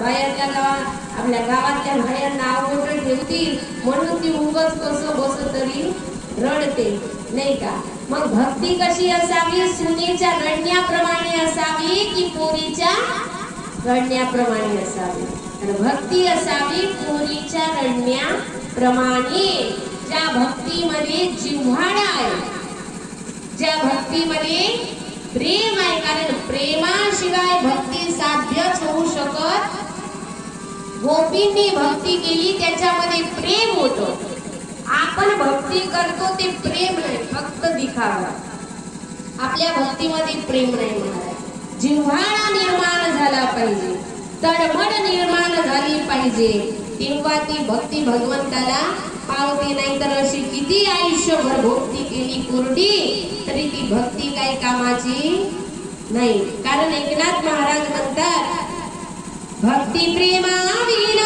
बाहेरच्या गावात आपल्या गावातल्या बाहेर नाव मोठं ठेवतील म्हणून ती उगाच कसं बस तरी रडते नाही का. मग भक्ती कशी असावी? सुनेच्या रडण्याप्रमाणे असावी की पोरीच्या रडण्याप्रमाणे असावी? तर भक्ती असावी पोरीच्या रडण्याप्रमाणे. ज्या भक्तीमध्ये जिव्हाळा आहे, ज्या भक्तीमध्ये प्रेम आहे, कारण प्रेमाशिवाय भक्ती साध्यच होऊ शकत. गोपींनी भक्ती केली त्याच्यामध्ये प्रेम होतं. आपण भक्ती करतो ते प्रेम नाही, फक्त दिखावा. आपल्या भक्तीमध्ये प्रेम नाही महाराज. जिव्हाळा निर्माण झाला पाहिजे, तळमळ निर्माण झाली पाहिजे, तेव्हा ती भक्ती भगवंताला पावते. नाही तर अशी किती आयुष्यभर भक्ती केली कोरडी तरी ती भक्ती काही कामाची नाही. कारण एकनाथ महाराज म्हणतात भक्ती प्रेमावी